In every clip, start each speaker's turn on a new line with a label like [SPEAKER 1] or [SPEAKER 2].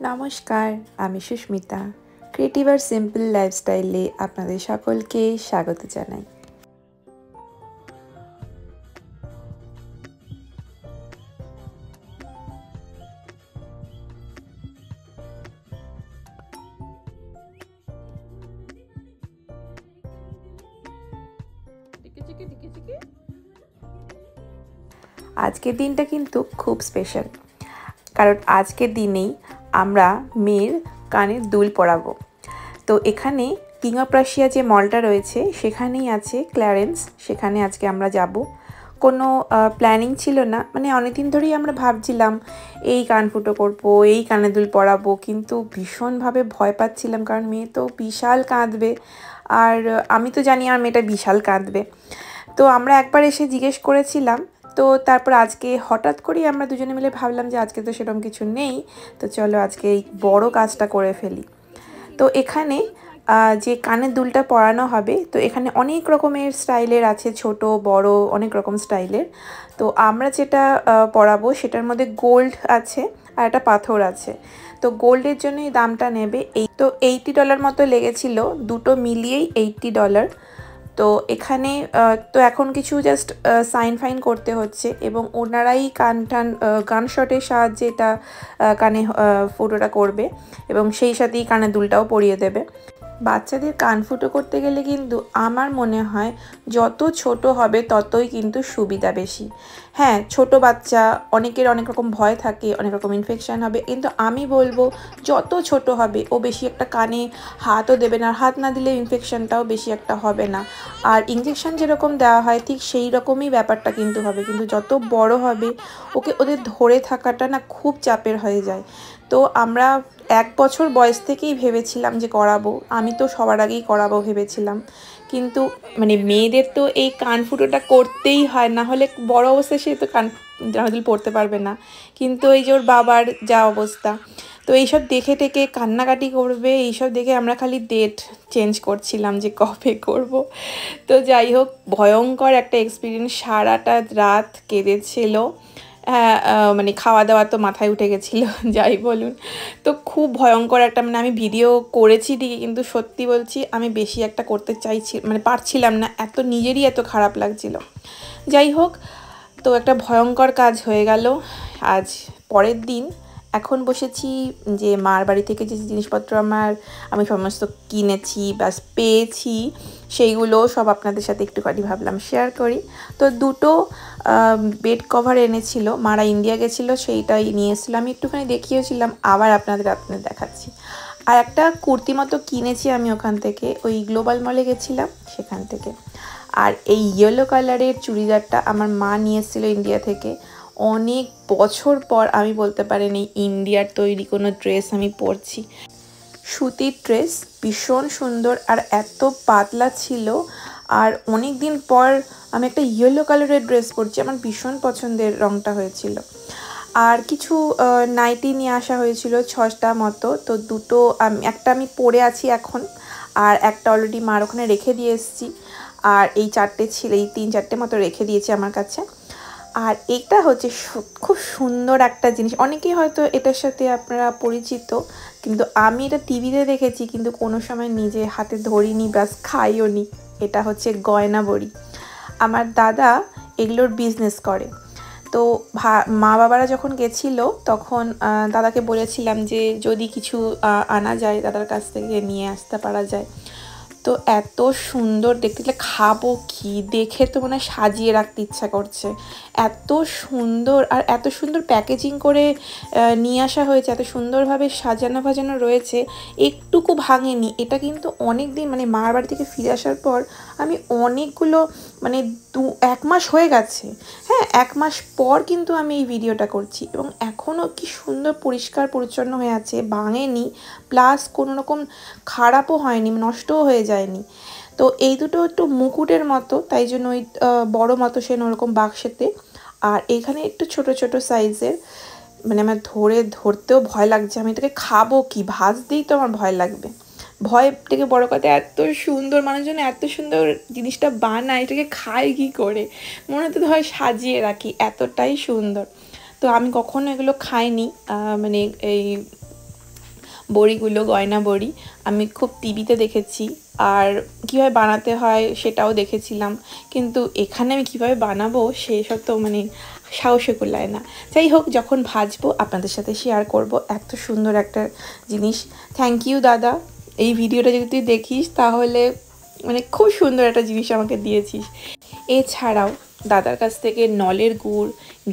[SPEAKER 1] নমস্কার, আমি সুস্মিতা। ক্রিয়েটিভ আর সিম্পল লাইফস্টাইলে আপনাদের সকলকে স্বাগত জানাই। আজকের দিনটা কিন্তু খুব স্পেশাল, কারণ আজকের দিনেই আমরা মেয়ের কানের দুল পরাবো। তো এখানে কিং অফ রাশিয়া যে মলটা রয়েছে সেখানেই আছে ক্ল্যারেন্স, সেখানে আজকে আমরা যাব। কোনো প্ল্যানিং ছিল না, মানে অনেকদিন ধরেই আমরা ভাবছিলাম এই কান ফুটো করবো, এই কানের দুল পরাবো, কিন্তু ভীষণভাবে ভয় পাচ্ছিলাম কারণ মেয়ে তো বিশাল কাঁদবে। আর আমি তো জানি আমার মেয়েটা বিশাল কাঁদবে। তো আমরা একবার এসে জিজ্ঞেস করেছিলাম, তো তারপর আজকে হঠাৎ করেই আমরা দুজনে মিলে ভাবলাম যে আজকে তো সেরকম কিছু নেই, তো চলো আজকে এই বড় কাজটা করে ফেলি। তো এখানে যে কানের দুলটা পরানো হবে, তো এখানে অনেক রকমের স্টাইলের আছে, ছোট বড় অনেক রকম স্টাইলের। তো আমরা যেটা পরাবো সেটার মধ্যে গোল্ড আছে আর একটা পাথর আছে। তো গোল্ডের জন্য এই দামটা নেবে $80 মতো লেগেছিল, দুটো মিলিয়েই $80। তো এখানে তো এখন কিছু জাস্ট সাইন ফাইন করতে হচ্ছে এবং ওনারাই গান শটের সাহায্যে এটা কানে ফুটোটা করবে এবং সেই সাথেই কানের দুলটাও পরিয়ে দেবে। বাচ্চাদের কান ফুটো করতে গেলে কিন্তু আমার মনে হয় যত ছোট হবে ততই কিন্তু সুবিধা বেশি। হ্যাঁ, ছোট বাচ্চা, অনেকের অনেক রকম ভয় থাকে, অনেক রকম ইনফেকশান হবে, কিন্তু আমি বলবো যত ছোট হবে ও বেশি একটা কানে হাতও দেবে না, আর হাত না দিলে ইনফেকশানটাও বেশি একটা হবে না। আর ইঞ্জেকশান যেরকম দেওয়া হয় ঠিক সেই রকমই ব্যাপারটা কিন্তু হবে, কিন্তু যত বড় হবে ওদের ধরে থাকাটা না খুব চাপের হয়ে যায়। তো আমরা 1 বছর বয়স থেকেই ভেবেছিলাম যে করাবো, আমি তো সবার আগেই করাবো ভেবেছিলাম, কিন্তু মানে মেয়েদের তো এই কান ফুটোটা করতেই হয়, না হলে বড় অবস্থায় সে তো কানের পরতে পারবে না। কিন্তু এই যে ওর বাবার যা অবস্থা, তো এইসব দেখে টেকে কান্নাকাটি করবে, এইসব দেখে আমরা খালি ডেট চেঞ্জ করছিলাম যে কবে করব। তো যাই হোক, ভয়ঙ্কর একটা এক্সপিরিয়েন্স, সারাটা রাত কেঁদেছিল। হ্যাঁ, মানে খাওয়া দাওয়া তো মাথায় উঠে গেছিলো যাই বলুন। তো খুব ভয়ঙ্কর একটা, মানে আমি ভিডিও করেছি ঠিকই, কিন্তু সত্যি বলছি আমি বেশি একটা করতে চাইছি, মানে পারছিলাম না, নিজেরই এত খারাপ লাগছিল। যাই হোক, তো একটা ভয়ঙ্কর কাজ হয়ে গেল। আজ পরের দিন এখন বসেছি যে মার বাড়ি থেকে যে জিনিসপত্র আমি সমস্ত কিনেছি বা পেয়েছি সেইগুলো সব আপনাদের সাথে একটুখানি ভাবলাম শেয়ার করি। তো দুটো বেড কভার এনেছিল, মারা ইন্ডিয়া গেছিলো, সেইটাই নিয়ে এসেছিলো, আমি একটুখানি দেখিয়েছিলাম, আবার আপনাদের দেখাচ্ছি। আর একটা কুর্তি মতো কিনেছি আমি ওখান থেকে, ওই গ্লোবাল মলে গেছিলাম সেখান থেকে। আর এই ইয়েলো কালারের চুড়িদারটা আমার মা নিয়ে এসেছিলো ইন্ডিয়া থেকে। অনেক বছর পর আমি বলতে পারেন এই ইন্ডিয়ার তৈরি কোনো ড্রেস আমি পরছি। সুতির ড্রেস, ভীষণ সুন্দর আর এত পাতলা ছিল। আর অনেক দিন পর আমি একটা ইয়েলো কালারের ড্রেস পরছি, আমার ভীষণ পছন্দের রঙটা হয়েছিল। আর কিছু নাইটি নিয়ে আসা হয়েছিল 6টা মতো, তো দুটো একটা আমি পরে আছি এখন, আর একটা অলরেডি মার ওখানে রেখে দিয়ে এসেছি। আর এই 4টে ছিল, এই 3-4টে মতো রেখে দিয়েছি আমার কাছে। আর এটা হচ্ছে খুব সুন্দর একটা জিনিস, অনেকেই হয়তো এটার সাথে আপনারা পরিচিত, কিন্তু আমি এটা টিভিতে দেখেছি, কিন্তু কোনো সময় নিজে হাতে ধরিনি, ব্যাস খাইও নি। এটা হচ্ছে গয়না বড়ি। আমার দাদা এগুলোর বিজনেস করে। তো মা বাবারা যখন গেছিলো তখন দাদাকে বলেছিলাম যে যদি কিছু আনা যায় দাদার কাছ থেকে নিয়ে আসতে পারা যায়। তো এত সুন্দর দেখতে, খাবো কি, দেখে তো মনে হয় সাজিয়ে রাখতে ইচ্ছা করছে। এত সুন্দর, আর এত সুন্দর প্যাকেজিং করে নিয়ে আসা হয়েছে, এত সুন্দরভাবে সাজানো রয়েছে, একটুকু ভাঙেনি। এটা কিন্তু অনেক দিন, মানে মার বাড়ি থেকে ফিরে আসার পর আমি অনেকগুলো, মানে 1 মাস হয়ে গেছে, হ্যাঁ 1 মাস পর কিন্তু আমি এই ভিডিওটা করছি, এবং এখনও কি সুন্দর পরিষ্কার পরিচ্ছন্ন হয়ে আছে, ভাঙেনি, প্লাস কোনো রকম খারাপও হয়নি, নষ্টও হয়ে যায়নি। তো এই দুটো একটু মুকুটের মতো, তাই জন্য ওই বড়ো মতো সে ওরকম বাক্সেতে, আর এখানে একটু ছোট ছোট সাইজের, মানে আমার ধরতেও ভয় লাগছে, আমি এটাকে খাবো কি, ভাজতেই তো আমার ভয় লাগবে। ভয় থেকে বড় কথা, এত সুন্দর মানুষজন এত সুন্দর জিনিসটা বানায়, এটাকে খায় কী করে, মনে হতে হয় সাজিয়ে রাখি, এতটাই সুন্দর। তো আমি কখনো এগুলো খাইনি, মানে এই বড়িগুলো, গয়না বড়ি আমি খুব টিভিতে দেখেছি, আর কীভাবে বানাতে হয় সেটাও দেখেছিলাম, কিন্তু এখানে আমি কীভাবে বানাবো সেসব তো মানে সাহসে কুলায় না। যাই হোক, যখন ভাজবো আপনাদের সাথে শেয়ার করব। এত সুন্দর একটা জিনিস। থ্যাংক ইউ দাদা, এই ভিডিওটা যদি তুই দেখিস তাহলে মানে খুব সুন্দর একটা জিনিস আমাকে দিয়েছিস। এছাড়াও দাদার কাছ থেকে নলের গুড়,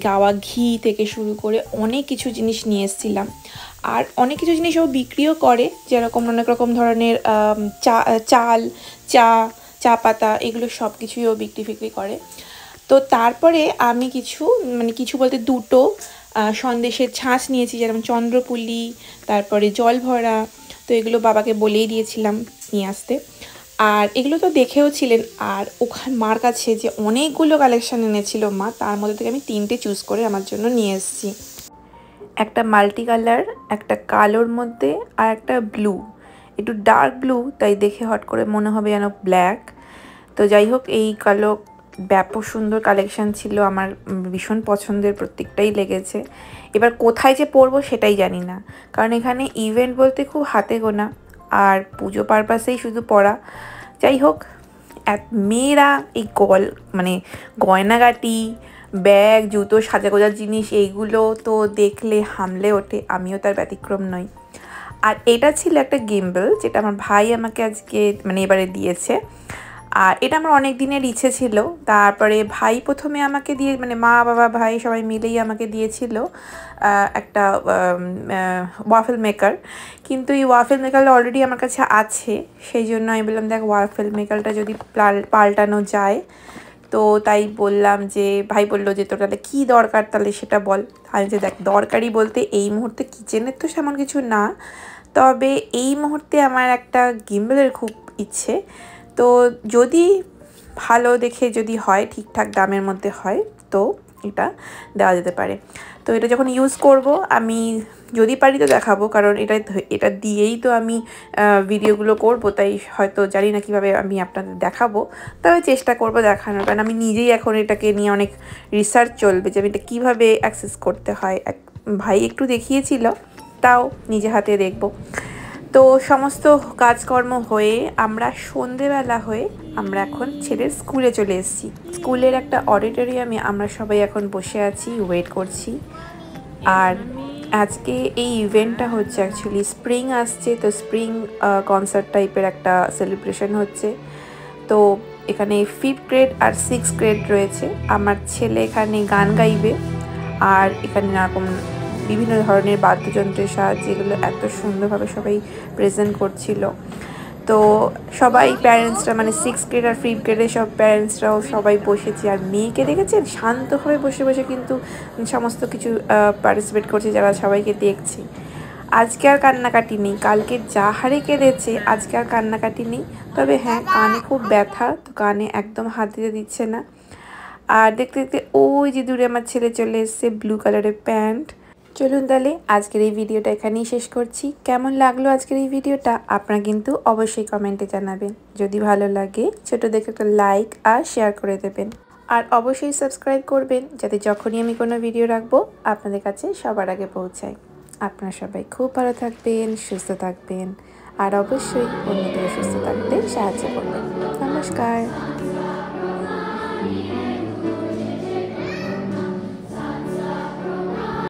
[SPEAKER 1] গাওয়া ঘি থেকে শুরু করে অনেক কিছু জিনিস নিয়ে এসেছিলাম। আর অনেক কিছু জিনিস ও বিক্রিও করে, যেরকম অনেক রকম ধরনের চাল, চা পাতা, এগুলো সব কিছুই ও বিক্রি করে। তো তারপরে আমি কিছু বলতে দুটো সন্দেশের ছাঁচ নিয়েছি, যেরকম চন্দ্রপুলি, তারপরে জল ভরা। তো এগুলো বাবাকে বলেই দিয়েছিলাম নিয়ে আসতে। আর এগুলো তো দেখেও ছিলেন। আর মার কাছে যে অনেকগুলো কালেকশান এনেছিল মা, তার মধ্যে থেকে আমি 3টে চুজ করে আমার জন্য নিয়ে এসেছি। একটা মাল্টি কালার, একটা কালোর মধ্যে, আর একটা ব্লু, একটু ডার্ক ব্লু, তাই দেখে হট করে মনে হবে যেন ব্ল্যাক। তো যাই হোক, এই কালো ব্যাপক সুন্দর কালেকশান ছিল, আমার ভীষণ পছন্দের, প্রত্যেকটাই লেগেছে। এবার কোথায় যে পরবো সেটাই জানি না, কারণ এখানে ইভেন্ট বলতে খুব হাতে গোনা, আর পুজো পারপাসেই শুধু পরা। যাই হোক, মেয়েরা এই গয়নাগাটি, ব্যাগ, জুতো, সাজাগোজার জিনিস, এইগুলো তো দেখলে হামলে ওঠে, আমিও তার ব্যতিক্রম নই। আর এটা ছিল একটা গিম্বল, যেটা আমার ভাই আমাকে আজকে এবারে দিয়েছে। আর এটা আমার অনেক দিনের ইচ্ছে ছিল। তারপরে ভাই প্রথমে আমাকে দিয়ে মা, বাবা, ভাই সবাই মিলেই আমাকে দিয়েছিল একটা ওয়াফেল মেকার। কিন্তু এই ওয়াফেল মেকারটা অলরেডি আমার কাছে আছে, সেই জন্য আমি বললাম দেখ ওয়াফেল মেকারটা যদি পাল্টানো যায়। তো তাই বললাম, যে ভাই বললো যে তোর তাহলে কী দরকার, তাহলে সেটা বল। আমি যে দেখ, দরকারি বলতে এই মুহূর্তে কিচেনের তো সেমন কিছু না, তবে এই মুহূর্তে আমার একটা গিম্বলের খুব ইচ্ছে। তো যদি ভালো দেখে যদি হয়, ঠিকঠাক দামের মধ্যে হয়, তো এটা দেওয়া যেতে পারে। তো এটা যখন ইউজ করব, আমি যদি পারি তো দেখাবো, কারণ এটা দিয়েই তো আমি ভিডিওগুলো করব, তাই হয়তো জানি না কীভাবে আমি আপনাদের দেখাবো, তবে চেষ্টা করব দেখানোর। কারণ আমি নিজেই এখন এটাকে নিয়ে অনেক রিসার্চ চলবে, যে আমি এটা কীভাবে অ্যাক্সেস করতে হয়। ভাই একটু দেখিয়েছিল, তাও নিজে হাতে দেখব। তো সমস্ত কাজকর্ম হয়ে আমরা সন্ধেবেলা হয়ে আমরা এখন ছেলের স্কুলে চলে এসেছি। স্কুলের একটা অডিটোরিয়ামে আমরা সবাই এখন বসে আছি, ওয়েট করছি। আর আজকে এই ইভেন্টটা হচ্ছে অ্যাকচুয়ালি স্প্রিং আসছে, তো স্প্রিং কনসার্ট টাইপের একটা সেলিব্রেশন হচ্ছে। তো এখানে 5th গ্রেড আর 6th গ্রেড রয়েছে। আমার ছেলে এখানে গান গাইবে, আর এখানে নানারকম বিভিন্ন ধরনের বাদ্যযন্ত্রের সাহায্যে এগুলো এত সুন্দরভাবে সবাই প্রেজেন্ট করছিল। তো সবাই প্যারেন্টসরা 6th গ্রেড আর 5th গ্রেডের সব প্যারেন্টসরাও সবাই বসেছে। আর মেয়েকে দেখেছেন শান্তভাবে বসে বসে কিন্তু সমস্ত কিছু পার্টিসিপেট করছে, যারা সবাইকে দেখছে। আজকে আর কান্নাকাটি নেই, কালকে যা হারে কেঁদেছে, আজকে আর কান্নাকাটি নেই। তবে হ্যাঁ, কানে খুব ব্যথা, তো কানে একদম হাত দিতে দিচ্ছে না। আর দেখতে দেখতে ওই যে দূরে আমার ছেলে চলে এসছে, ব্লু কালারের প্যান্ট। চলুন তাহলে আজকের এই ভিডিওটা এখানেই শেষ করছি। কেমন লাগলো আজকের এই ভিডিওটা আপনারা কিন্তু অবশ্যই কমেন্টে জানাবেন। যদি ভালো লাগে ছোট দেখে একটা লাইক আর শেয়ার করে দেবেন। আর অবশ্যই সাবস্ক্রাইব করবেন, যাতে যখনই আমি কোনো ভিডিও রাখবো আপনাদের কাছে সবার আগে পৌঁছায়। আপনারা সবাই খুব ভালো থাকবেন, সুস্থ থাকবেন, আর অবশ্যই অন্যদের সুস্থ থাকতে সাহায্য করবেন। নমস্কার।